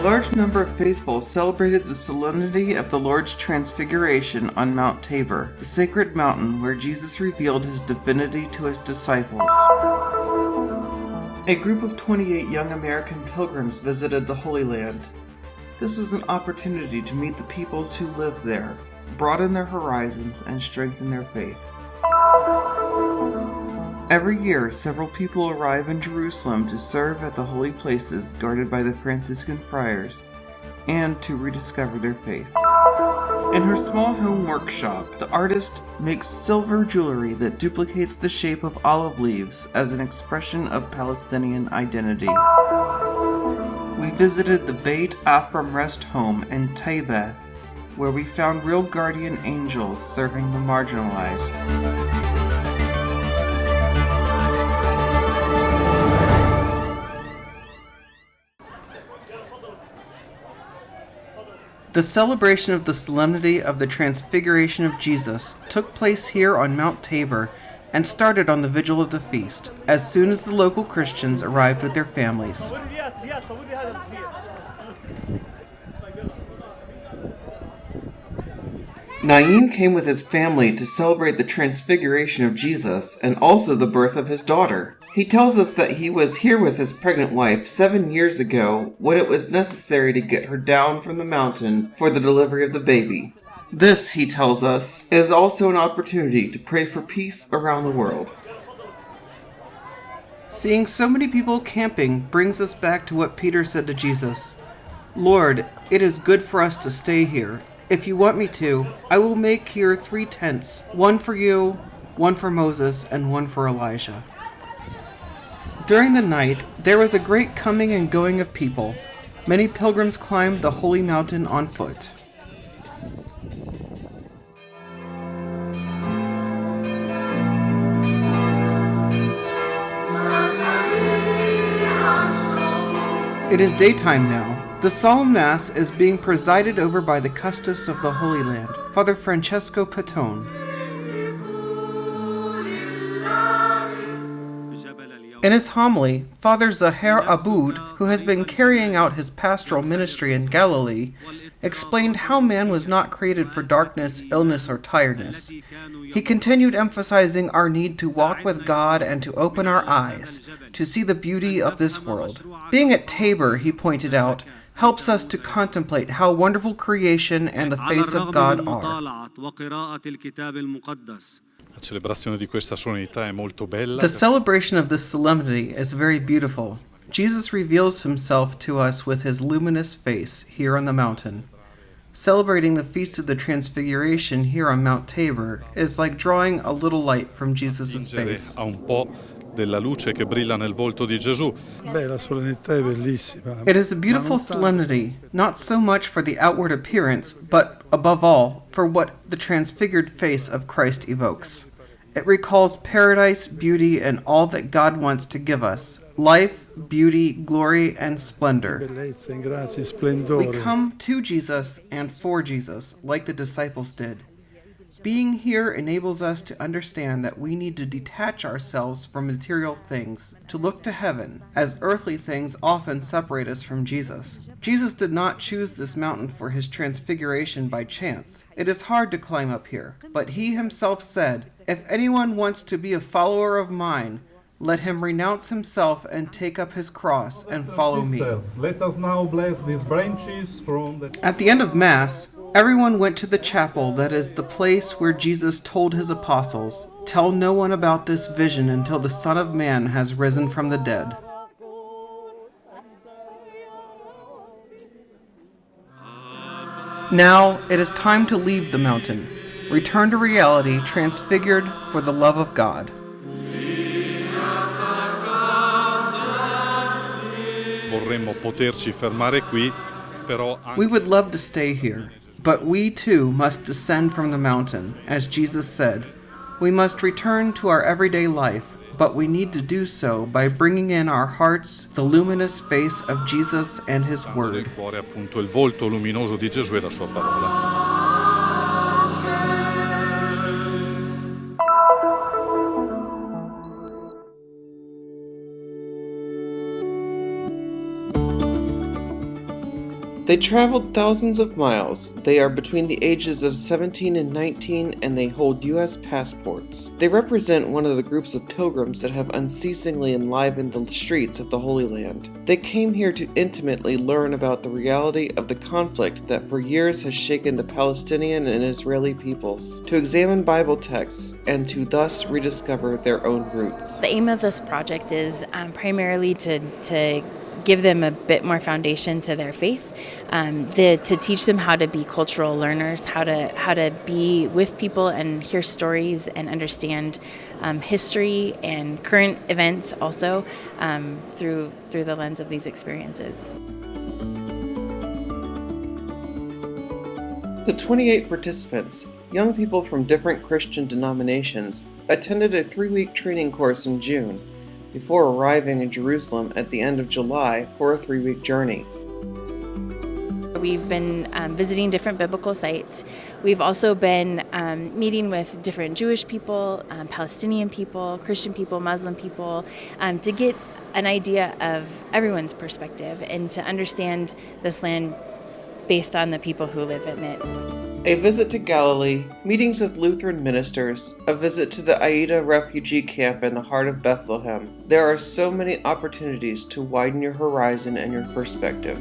large number of faithful celebrated the solemnity of the Lord's Transfiguration on Mount Tabor, the sacred mountain where Jesus revealed his divinity to his disciples. A group of 28 young American pilgrims visited the Holy Land. This was an opportunity to meet the peoples who lived there, broaden their horizons, and strengthen their faith. Every year, several people arrive in Jerusalem to serve at the holy places guarded by the Franciscan friars, and to rediscover their faith. In her small home workshop, the artist makes silver jewelry that duplicates the shape of olive leaves as an expression of Palestinian identity. We visited the Beit Afram rest home in Terra, where we found real guardian angels serving the marginalized. The celebration of the solemnity of the Transfiguration of Jesus took place here on Mount Tabor and started on the vigil of the feast, as soon as the local Christians arrived with their families. Naim came with his family to celebrate the Transfiguration of Jesus and also the birth of his daughter. He tells us that he was here with his pregnant wife 7 years ago when it was necessary to get her down from the mountain for the delivery of the baby. This, he tells us, is also an opportunity to pray for peace around the world. Seeing so many people camping brings us back to what Peter said to Jesus. "Lord, it is good for us to stay here. If you want me to, I will make here 3 tents, one for you, one for Moses, and one for Elijah." During the night, there was a great coming and going of people. Many pilgrims climbed the holy mountain on foot. It is daytime now. The solemn Mass is being presided over by the Custos of the Holy Land, Father Francesco Patone. In his homily, Father Zahir Aboud, who has been carrying out his pastoral ministry in Galilee, explained how man was not created for darkness, illness, or tiredness. He continued emphasizing our need to walk with God and to open our eyes, to see the beauty of this world. Being at Tabor, he pointed out, helps us to contemplate how wonderful creation and the face of God are. The celebration of this solemnity is very beautiful. Jesus reveals himself to us with his luminous face here on the mountain. Celebrating the Feast of the Transfiguration here on Mount Tabor is like drawing a little light from Jesus' face. It is a beautiful solemnity, not so much for the outward appearance, but, above all, for what the transfigured face of Christ evokes. It recalls paradise, beauty, and all that God wants to give us: life, beauty, glory, and splendor. We come to Jesus and for Jesus, like the disciples did. Being here enables us to understand that we need to detach ourselves from material things, to look to heaven, as earthly things often separate us from Jesus. Jesus did not choose this mountain for his transfiguration by chance. It is hard to climb up here, but he himself said, "If anyone wants to be a follower of mine, let him renounce himself and take up his cross and follow me." Let us now bless these branches from the... At the end of Mass, everyone went to the chapel that is the place where Jesus told his apostles, "Tell no one about this vision until the Son of Man has risen from the dead." Now it is time to leave the mountain, return to reality, transfigured for the love of God. We would love to stay here, but we too must descend from the mountain. As Jesus said, we must return to our everyday life, but we need to do so by bringing in our hearts the luminous face of Jesus and his word. They traveled thousands of miles. They are between the ages of 17 and 19, and they hold U.S. passports. They represent one of the groups of pilgrims that have unceasingly enlivened the streets of the Holy Land. They came here to intimately learn about the reality of the conflict that for years has shaken the Palestinian and Israeli peoples, to examine Bible texts, and to thus rediscover their own roots. The aim of this project is primarily to give them a bit more foundation to their faith, to teach them how to be cultural learners, how to be with people and hear stories and understand history and current events also through the lens of these experiences. The 28 participants, young people from different Christian denominations, attended a 3-week training course in June, before arriving in Jerusalem at the end of July for a 3-week journey. We've been visiting different biblical sites. We've also been meeting with different Jewish people, Palestinian people, Christian people, Muslim people, to get an idea of everyone's perspective and to understand this land based on the people who live in it. A visit to Galilee, meetings with Lutheran ministers, a visit to the Aida refugee camp in the heart of Bethlehem. There are so many opportunities to widen your horizon and your perspective.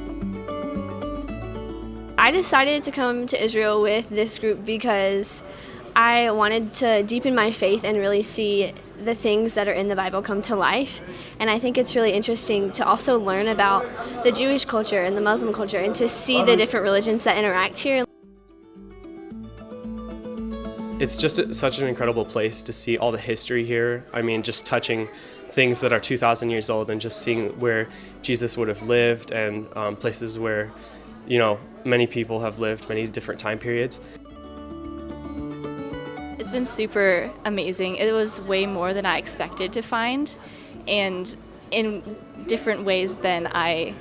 I decided to come to Israel with this group because I wanted to deepen my faith and really see the things that are in the Bible come to life. And I think it's really interesting to also learn about the Jewish culture and the Muslim culture and to see the different religions that interact here. It's just such an incredible place to see all the history here. I mean, just touching things that are 2,000 years old and just seeing where Jesus would have lived and places where, many people have lived, many different time periods. It's been super amazing. It was way more than I expected to find, and in different ways than I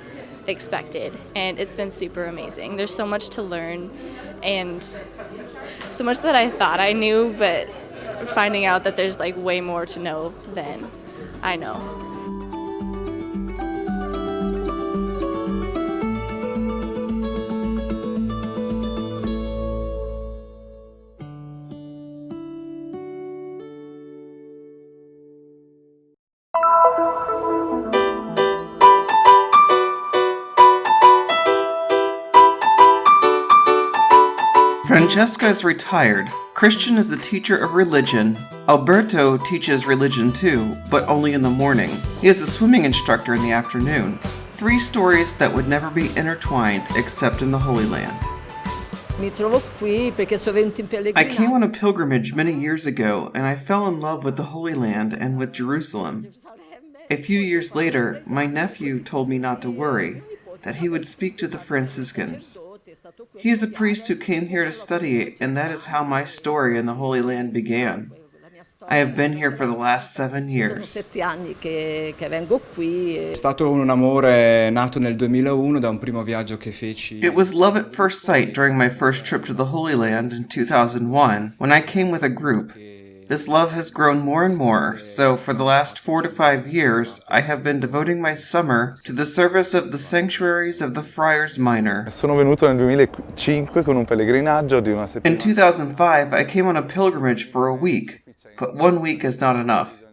expected. And it's been super amazing. There's so much to learn and so much that I thought I knew, but finding out that there's way more to know than I know. Francesca is retired. Christian is a teacher of religion. Alberto teaches religion too, but only in the morning. He is a swimming instructor in the afternoon. 3 stories that would never be intertwined except in the Holy Land. I came on a pilgrimage many years ago, and I fell in love with the Holy Land and with Jerusalem. A few years later, my nephew told me not to worry, that he would speak to the Franciscans. He is a priest who came here to study, and that is how my story in the Holy Land began. I have been here for the last 7 years. È stato un amore nato nel 2001 da un primo viaggio che feci. It was love at first sight during my first trip to the Holy Land in 2001, when I came with a group. This love has grown more and more, so for the last 4 to 5 years, I have been devoting my summer to the service of the sanctuaries of the Friars Minor. Sono venuto nel 2005 con un pellegrinaggio di una settimana. In 2005, I came on a pilgrimage for a week, but 1 week is not enough.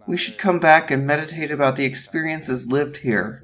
We should come back and meditate about the experiences lived here.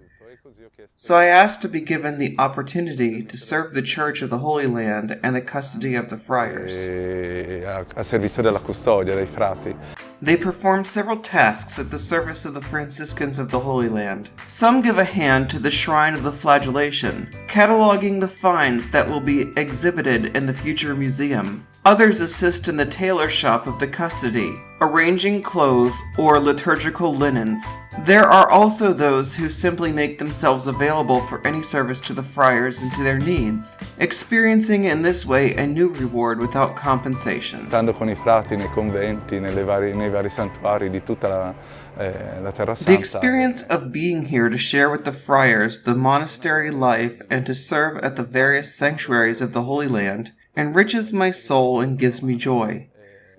So I asked to be given the opportunity to serve the Church of the Holy Land and the custody of the friars. A servizio della custodia dei frati. They perform several tasks at the service of the Franciscans of the Holy Land. Some give a hand to the Shrine of the Flagellation, cataloging the finds that will be exhibited in the future museum. Others assist in the tailor shop of the custody, arranging clothes or liturgical linens. There are also those who simply make themselves available for any service to the friars and to their needs, experiencing in this way a new reward without compensation. Stando con I frati nei conventi, nei vari santuari di tutta la Terra Santa. The experience of being here to share with the friars the monastery life and to serve at the various sanctuaries of the Holy Land enriches my soul and gives me joy.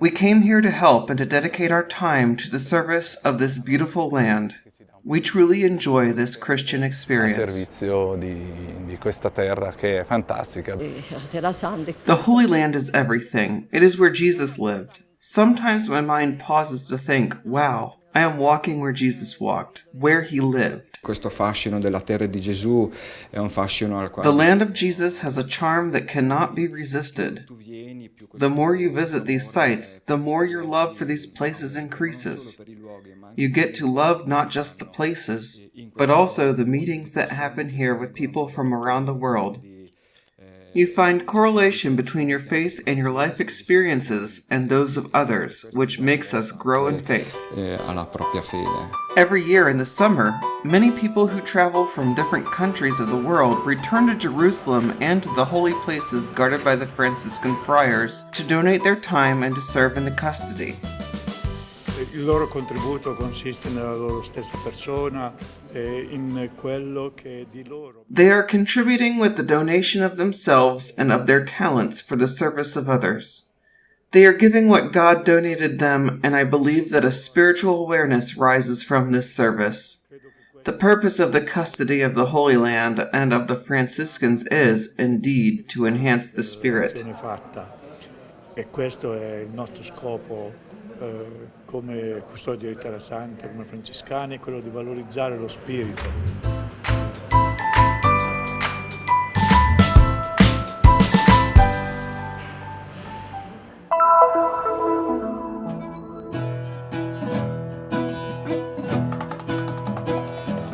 We came here to help and to dedicate our time to the service of this beautiful land. We truly enjoy this Christian a experience. servizio di questa terra che è fantastica. The Holy Land is everything. It is where Jesus lived. Sometimes my mind pauses to think, wow, I am walking where Jesus walked, where he lived. Questo fascino della terra di Gesù è un fascino al quale The land of Jesus has a charm that cannot be resisted. The more you visit these sites, the more your love for these places increases. You get to love not just the places, but also the meetings that happen here with people from around the world. You find correlation between your faith and your life experiences and those of others, which makes us grow in faith. alla propria fede. Every year in the summer, many people who travel from different countries of the world return to Jerusalem and to the holy places guarded by the Franciscan friars to donate their time and to serve in the custody. Il loro contributo consiste nella loro stessa persona e in quello che è di loro. They are contributing with the donation of themselves and of their talents for the service of others. They are giving what God donated them, and I believe that a spiritual awareness rises from this service. The purpose of the custody of the Holy Land and of the Franciscans is, indeed, to enhance the spirit. E questo è il nostro scopo come custodi di Terra Santa, come francescani, è quello di valorizzare lo spirito.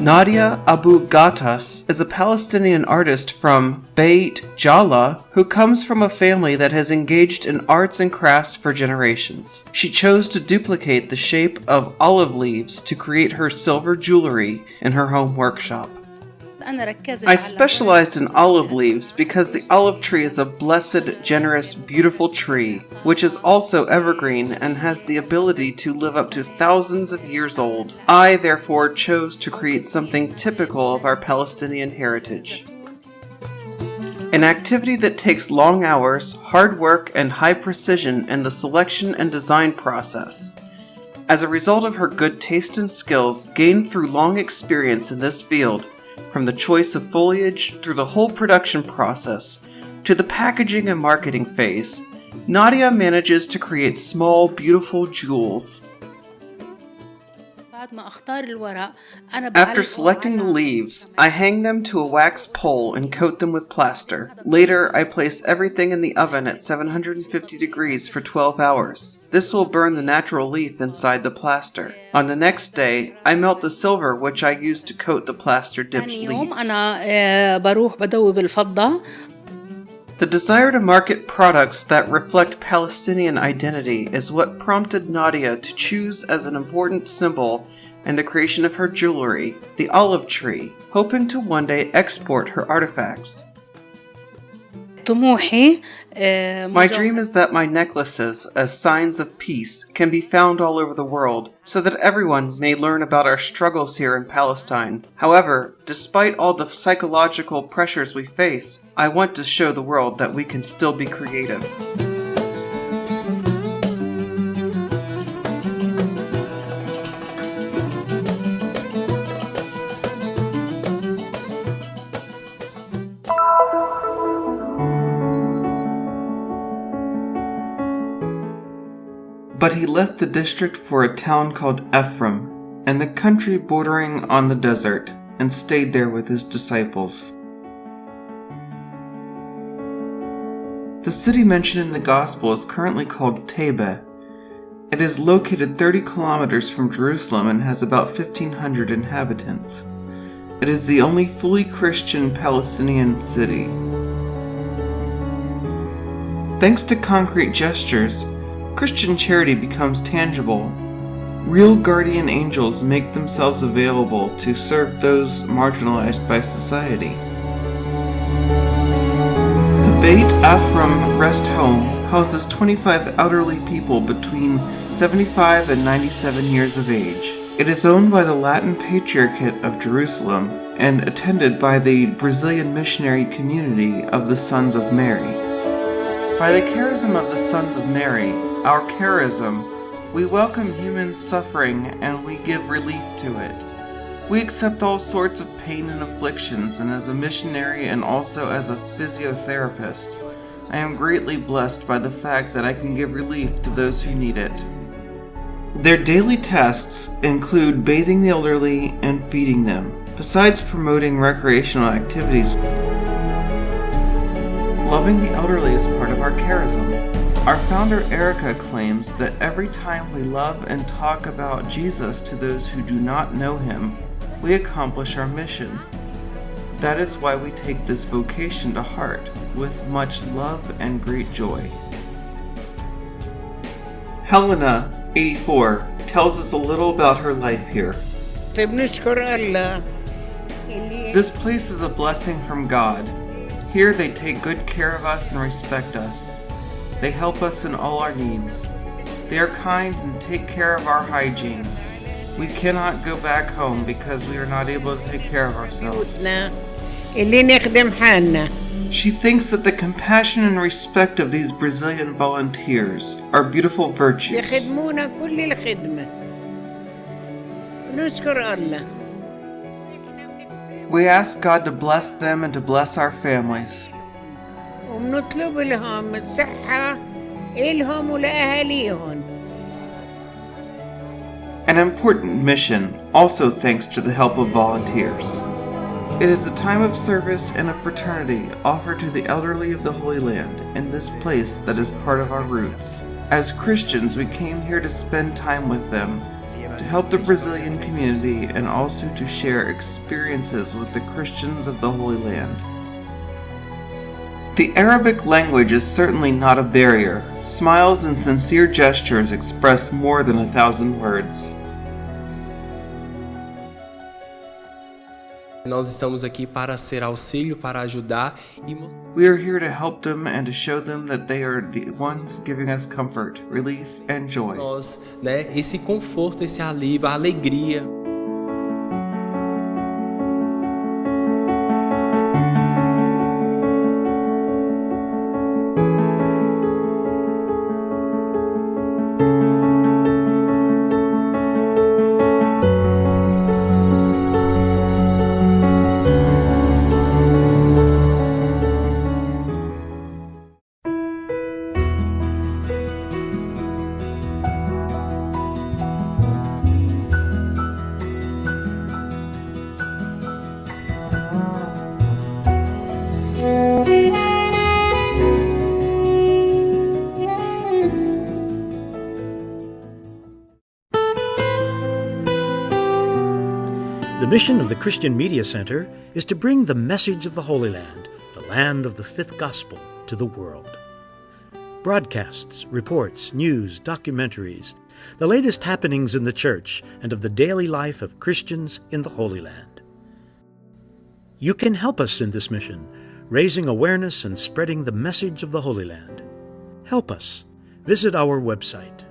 Nadia Abu Ghatas is a Palestinian artist from Beit Jala who comes from a family that has engaged in arts and crafts for generations. She chose to duplicate the shape of olive leaves to create her silver jewelry in her home workshop. I specialized in olive leaves because the olive tree is a blessed, generous, beautiful tree, which is also evergreen and has the ability to live up to thousands of years old. I, therefore, chose to create something typical of our Palestinian heritage. An activity that takes long hours, hard work, and high precision in the selection and design process. As a result of her good taste and skills gained through long experience in this field, from the choice of foliage through the whole production process to the packaging and marketing phase, Nadia manages to create small, beautiful jewels. After selecting the leaves, I hang them to a wax pole and coat them with plaster. Later, I place everything in the oven at 750 degrees for 12 hours. This will burn the natural leaf inside the plaster. On the next day, I melt the silver which I use to coat the plaster-dipped leaves. The desire to market products that reflect Palestinian identity is what prompted Nadia to choose as an important symbol in the creation of her jewelry, the olive tree, hoping to one day export her artifacts. My dream is that my necklaces, as signs of peace, can be found all over the world, so that everyone may learn about our struggles here in Palestine. However, despite all the psychological pressures we face, I want to show the world that we can still be creative. But he left the district for a town called Ephraim, and the country bordering on the desert, and stayed there with his disciples. The city mentioned in the Gospel is currently called Terra. It is located 30 kilometers from Jerusalem and has about 1,500 inhabitants. It is the only fully Christian Palestinian city. Thanks to concrete gestures, Christian charity becomes tangible. Real guardian angels make themselves available to serve those marginalized by society. The Beit Ephraim Rest Home houses 25 elderly people between 75 and 97 years of age. It is owned by the Latin Patriarchate of Jerusalem and attended by the Brazilian missionary community of the Sons of Mary. By the charism of the Sons of Mary, our charism, we welcome human suffering and we give relief to it. We accept all sorts of pain and afflictions, and as a missionary and also as a physiotherapist, I am greatly blessed by the fact that I can give relief to those who need it. Their daily tasks include bathing the elderly and feeding them, besides promoting recreational activities. Loving the elderly is part of our charism. Our founder Erica claims that every time we love and talk about Jesus to those who do not know him, we accomplish our mission. That is why we take this vocation to heart with much love and great joy. Helena, 84, tells us a little about her life here. This place is a blessing from God. Here they take good care of us and respect us. They help us in all our needs. They are kind and take care of our hygiene. We cannot go back home because we are not able to take care of ourselves. She thinks that the compassion and respect of these Brazilian volunteers are beautiful virtues. We ask God to bless them and to bless our families. An important mission, also thanks to the help of volunteers. It is a time of service and a fraternity offered to the elderly of the Holy Land in this place that is part of our roots. As Christians, we came here to spend time with them, to help the Brazilian community, and also to share experiences with the Christians of the Holy Land. The Arabic language is certainly not a barrier. Smiles and sincere gestures express more than 1,000 words. Nós estamos aqui para ser auxílio, para ajudar e We are here to help them and to show them that they are the ones giving us comfort, relief, and joy. nós, esse conforto, esse alívio, a alegria. The mission of the Christian Media Center is to bring the message of the Holy Land, the land of the fifth gospel, to the world. Broadcasts, reports, news, documentaries, the latest happenings in the church and of the daily life of Christians in the Holy Land. You can help us in this mission, raising awareness and spreading the message of the Holy Land. Help us. Visit our website,